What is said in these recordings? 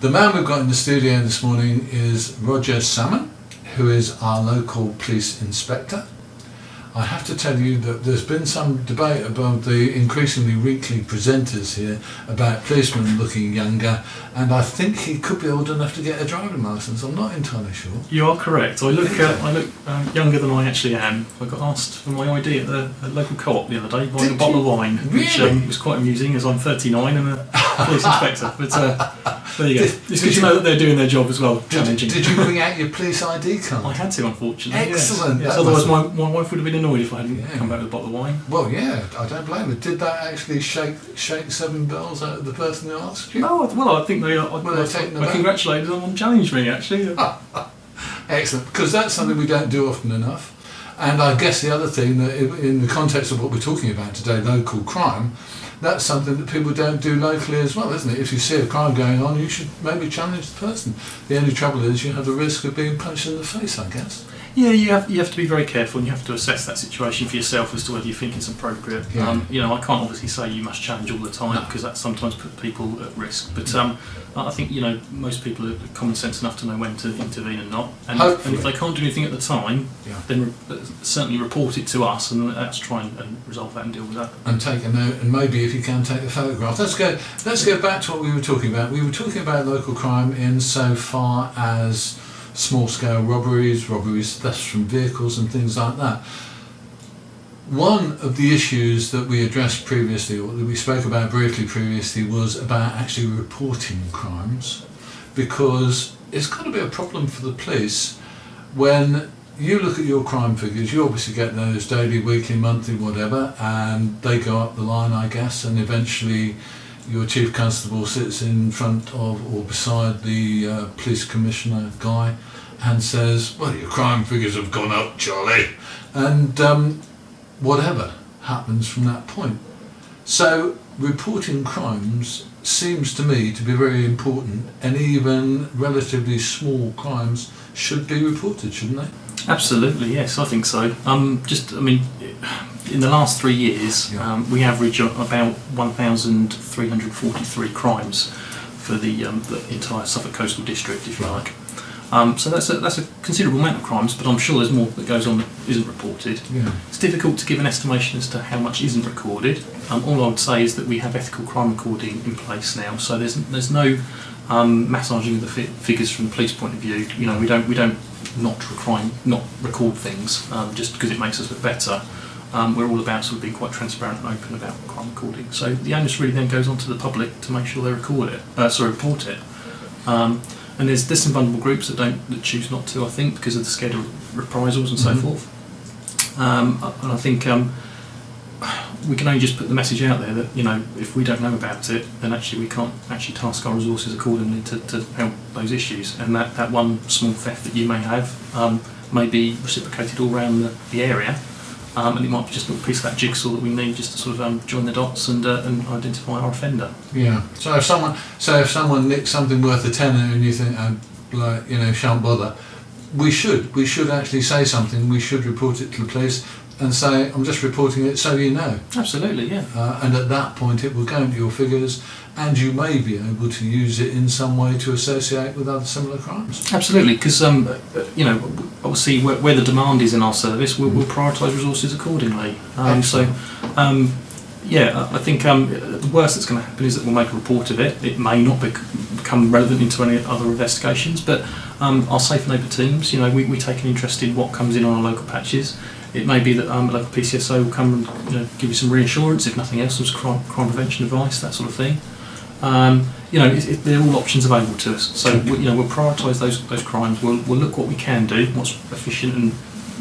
The man we've got in the studio this morning is Roger Salmon, who is our local police inspector. I have to tell you that there's been some debate about the increasingly wrinkly presenters here about policemen looking younger, and I think he could be old enough to get a driving licence. I'm not entirely sure. You are correct. I look younger than I actually am. I got asked for my ID at the local co-op the other day, buying a bottle of wine, which was quite amusing as I'm 39 and a police inspector. But there you go. It's good to know that they're doing their job as well. Challenging. Did you bring out your police ID card? I had to, unfortunately. Excellent. Yes. Otherwise, my wife would have been annoyed if I hadn't come back with a bottle of wine. Well, yeah, I don't blame her. Did that actually shake 7 bells out of the person who asked you? Oh, well, I think they are. I congratulated them on challenging me, actually. Excellent, because that's something we don't do often enough. And I guess the other thing, that in the context of what we're talking about today, local crime, that's something that people don't do locally as well, isn't it? If you see a crime going on, you should maybe challenge the person. The only trouble is you have the risk of being punched in the face, I guess. Yeah, you have to be very careful, and you have to assess that situation for yourself as to whether you think it's appropriate. Yeah. I can't obviously say you must challenge all the time, because that sometimes puts people at risk. But I think most people are common sense enough to know when to intervene and not. And if they can't do anything at the time, then certainly report it to us, and let's try and resolve that and deal with that. And take a note, and maybe if you can, take a photograph. Let's go back to what we were talking about. We were talking about local crime in so far as small-scale robberies, thefts from vehicles and things like that. One of the issues that we addressed previously, or that we spoke about briefly previously, was about actually reporting crimes, because it's got to be a problem for the police when you look at your crime figures. You obviously get those daily, weekly, monthly, whatever, and they go up the line, I guess, and eventually your chief constable sits in front of or beside the police commissioner guy and says, well, your crime figures have gone up, Charlie, and whatever happens from that point. So reporting crimes seems to me to be very important, and even relatively small crimes should be reported, shouldn't they? Absolutely, yes, I think so. In the last 3 years, we average about 1,343 crimes for the entire Suffolk Coastal District, if you like. So that's a considerable amount of crimes, but I'm sure there's more that goes on that isn't reported. Yeah. It's difficult to give an estimation as to how much isn't recorded. All I would say is that we have ethical crime recording in place now, so there's no massaging of the figures from the police point of view. We don't not record things just because it makes us look better. We're all about sort of being quite transparent and open about crime recording. So the onus really then goes on to the public to make sure they report it. And there's some vulnerable groups that choose not to, I think, because of the scared of reprisals and so forth. And I think we can only just put the message out there that if we don't know about it, then actually we can't actually task our resources accordingly to help those issues. And that one small theft that you may have may be reciprocated all around the area. And it might be just a little piece of that jigsaw that we need just to sort of join the dots and identify our offender. Yeah. So if someone nicks something worth a tenner and you think, shan't bother, we should actually say something. We should report it to the police and say, I'm just reporting it so you know. Absolutely, yeah. And at that point, it will go into your figures, and you may be able to use it in some way to associate with other similar crimes. Absolutely, because obviously where the demand is in our service, we'll prioritise resources accordingly. I think the worst that's going to happen is that we'll make a report of it. It may not become relevant into any other investigations, but our Safe Neighbour teams, we take an interest in what comes in on our local patches. It may be that a local PCSO will come and give you some reassurance, if nothing else, some crime prevention advice, that sort of thing. They're all options available to us. So we'll prioritise those crimes. We'll look what we can do, what's efficient and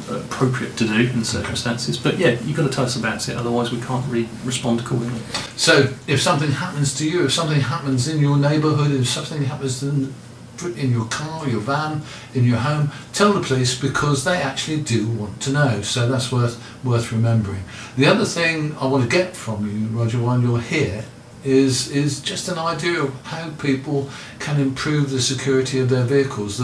appropriate to do in the circumstances. But you've got to tell us about it, otherwise we can't really respond accordingly. So if something happens to you, if something happens in your neighbourhood, if something happens in your car, your van, in your home, tell the police, because they actually do want to know. So that's worth remembering. The other thing I want to get from you, Roger, while you're here, is just an idea of how people can improve the security of their vehicles.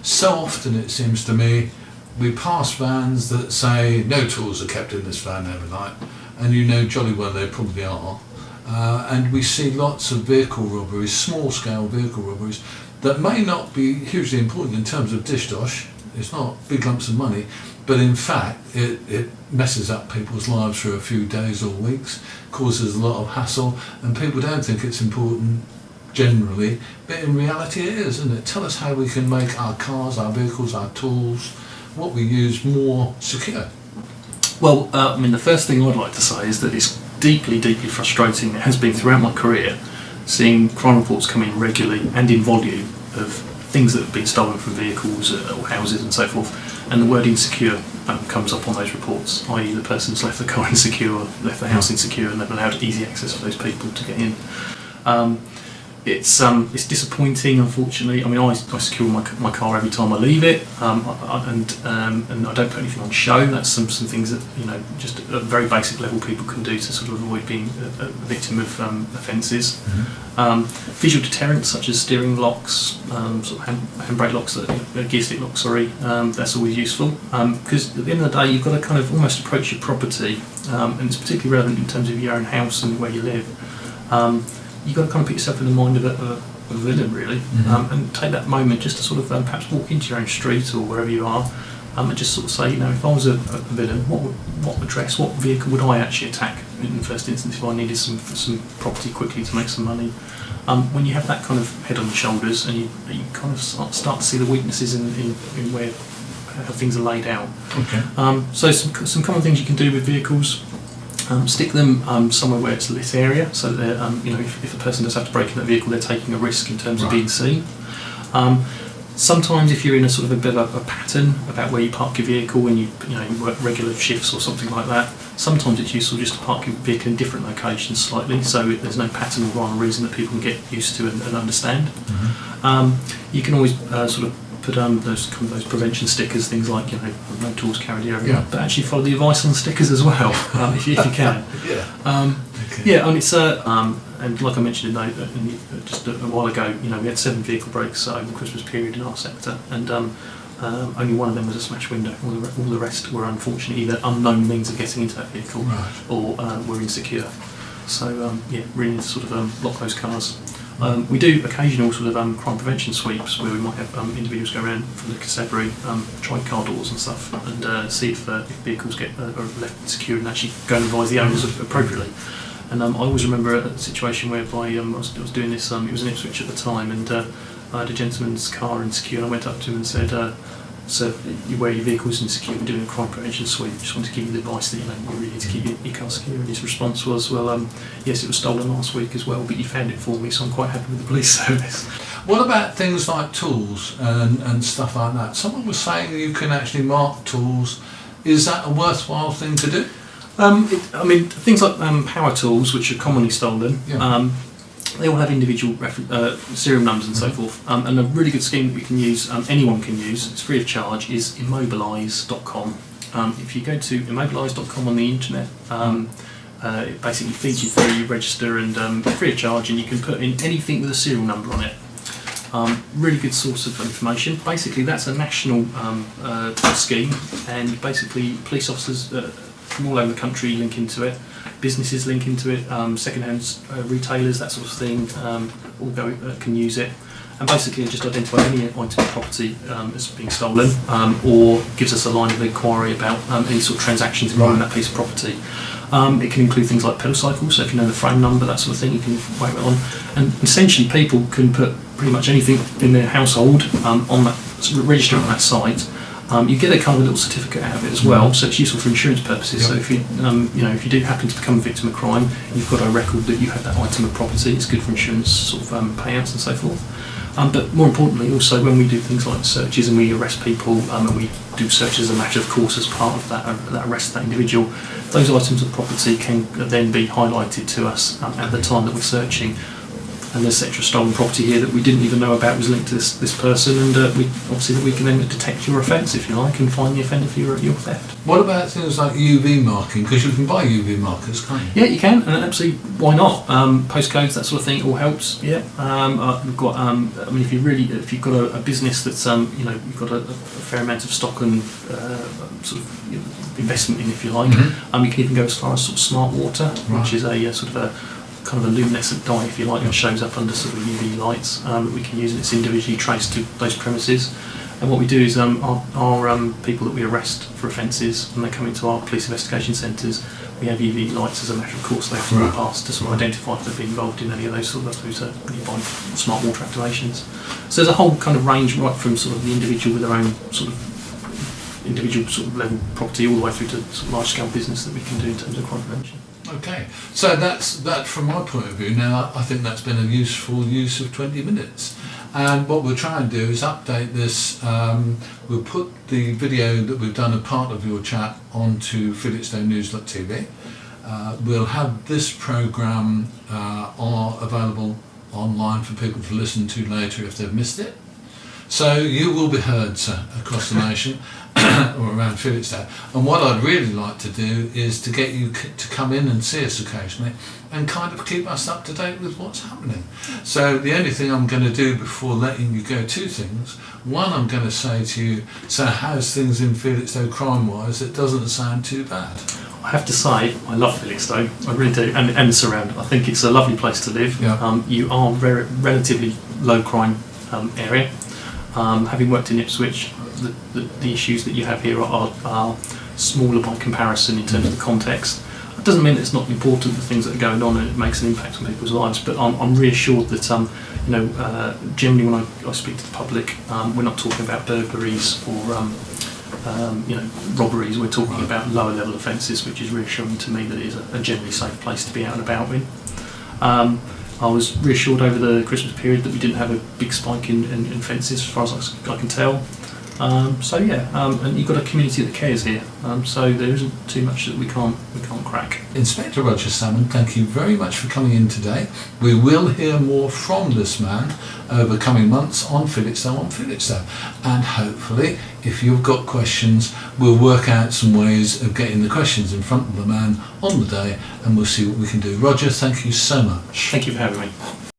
So often it seems to me we pass vans that say no tools are kept in this van overnight, and jolly well they probably are. and we see lots of vehicle robberies, small-scale vehicle robberies, that may not be hugely important in terms of dish-dosh. It's not big lumps of money, but in fact it messes up people's lives for a few days or weeks, causes a lot of hassle, and people don't think it's important generally, but in reality it is, isn't it? Tell us how we can make our cars, our vehicles, our tools, what we use, more secure. Well, I mean, the first thing I'd like to say is that it's deeply, deeply frustrating. It has been throughout my career, seeing crime reports come in regularly and in volume of things that have been stolen from vehicles or houses and so forth, and the word insecure comes up on those reports, i.e. the person's left the car insecure, left the house insecure, and they've allowed easy access for those people to get in. It's disappointing, unfortunately. I mean, I secure my car every time I leave it, and I don't put anything on show. That's some things that, you know, just at a very basic level people can do to sort of avoid being a victim of offences. Mm-hmm. Visual deterrents such as steering locks, sort of handbrake locks, gear stick locks. That's always useful, because at the end of the day you've got to kind of almost approach your property, and it's particularly relevant in terms of your own house and where you live. You've got to kind of put yourself in the mind of a villain, really, mm-hmm. And take that moment just to sort of perhaps walk into your own street or wherever you are, and just sort of say, you know, if I was a villain, what vehicle would I actually attack in the first instance if I needed some property quickly to make some money? When you have that kind of head on your shoulders, and you kind of start to see the weaknesses in where how things are laid out. Okay. So some common things you can do with vehicles. Stick them somewhere where it's a lit area, so that you know, if a person does have to break in that vehicle, they're taking a risk in terms of being seen. Sometimes, if you're in a sort of a bit of a pattern about where you park your vehicle when you work regular shifts or something like that, sometimes it's useful just to park your vehicle in different locations slightly, so there's no pattern or rhyme or reason that people can get used to and understand. Mm-hmm. You can always sort of put those prevention stickers, things like, you know, no tools carried here, but actually follow the advice on the stickers as well, if you can. Yeah, and it's and like I mentioned just a while ago, you know, we had 7 vehicle breaks over the Christmas period in our sector, and only one of them was a smashed window. All the rest were unfortunately either unknown means of getting into that vehicle, or were insecure. So really need to sort of lock those cars. We do occasional sort of crime prevention sweeps where we might have individuals go around from the constabulary, try car doors and stuff, and see if vehicles are left secure, and actually go and advise the owners appropriately. And I always remember a situation whereby I was doing this. It was in Ipswich at the time, and I had a gentleman's car insecure, and I went up to him and said, "Sir, where your vehicle's insecure, we're doing a crime prevention sweep. Just want to give you the advice that, you know, you really need to keep your car secure." And his response was, "Well, yes, it was stolen last week as well, but you found it for me, so I'm quite happy with the police service." What about things like tools and stuff like that? Someone was saying you can actually mark tools. Is that a worthwhile thing to do? I mean, things like power tools, which are commonly stolen. They all have individual serial numbers and so forth, and a really good scheme that we can use, anyone can use, it's free of charge, is immobilise.com. If you go to immobilise.com on the internet, it basically feeds you through, you register, and free of charge, and you can put in anything with a serial number on it. Really good source of information. Basically, that's a national scheme, and basically police officers from all over the country link into it. Businesses link into it, second-hand retailers, that sort of thing, all can use it, and basically it just identifies any item of property that's being stolen, or gives us a line of inquiry about any sort of transactions involving that piece of property. It can include things like pedal cycles, so if you know the frame number, that sort of thing, you can whack that on, and essentially people can put pretty much anything in their household on that, register on that site. You get a kind of little certificate out of it as well, so it's useful for insurance purposes. So if you if you do happen to become a victim of crime, you've got a record that you have that item of property. It's good for insurance sort of payouts and so forth. But more importantly, also when we do things like searches and we arrest people, and we do searches as a matter of course as part of that arrest of that individual, those items of property can then be highlighted to us at the time that we're searching. And there's extra stolen property here that we didn't even know about was linked to this person, and we can then detect your offence, if you like, and find the offender for your theft. What about things like UV marking? Because you can buy UV markers, can't you? Yeah, you can, and absolutely, why not? Postcodes, that sort of thing, it all helps. Yeah, we've got. I mean, if you've got a business that's you've got a fair amount of stock and sort of investment in, if you like, you can even go as far as sort of smart water, which is a sort of a kind of a luminescent dye, if you like, that shows up under sort of UV lights that we can use, and it's individually traced to those premises. And what we do is our people that we arrest for offences, when they come into our police investigation centres, we have UV lights as a matter of course they have to walk past to sort of identify if they've been involved in any of those sort of nearby smart water activations. So there's a whole kind of range, right from sort of the individual with their own sort of individual sort of level property all the way through to sort of large scale business that we can do in terms of crime prevention. Okay, so that's that from my point of view. Now I think that's been a useful use of 20 minutes. And what we'll try and do is update this. We'll put the video that we've done as part of your chat onto felixstowenews.tv. We'll have this programme available online for people to listen to later if they've missed it. So you will be heard, sir, across the nation or around Felixstowe. And what I'd really like to do is to get you to come in and see us occasionally and kind of keep us up to date with what's happening. So the only thing I'm going to do before letting you go, two things. One, I'm going to say to you, so how's things in Felixstowe crime-wise? It doesn't sound too bad. I have to say, I love Felixstowe, I really do, and the surround. I think it's a lovely place to live. Yeah. You are very relatively low crime area. Having worked in Ipswich, the issues that you have here are smaller by comparison in terms of the context. It doesn't mean that it's not important, the things that are going on, and it makes an impact on people's lives, but I'm reassured that generally when I speak to the public, we're not talking about burglaries or robberies. We're talking about lower level offences, which is reassuring to me that it is a generally safe place to be out and about in. I was reassured over the Christmas period that we didn't have a big spike in offences, as far as I can tell. And you've got a community that cares here, so there isn't too much that we can't crack. Inspector Roger Salmon, thank you very much for coming in today. We will hear more from this man over coming months on Felixstowe, and hopefully, if you've got questions, we'll work out some ways of getting the questions in front of the man on the day, and we'll see what we can do. Roger, thank you so much. Thank you for having me.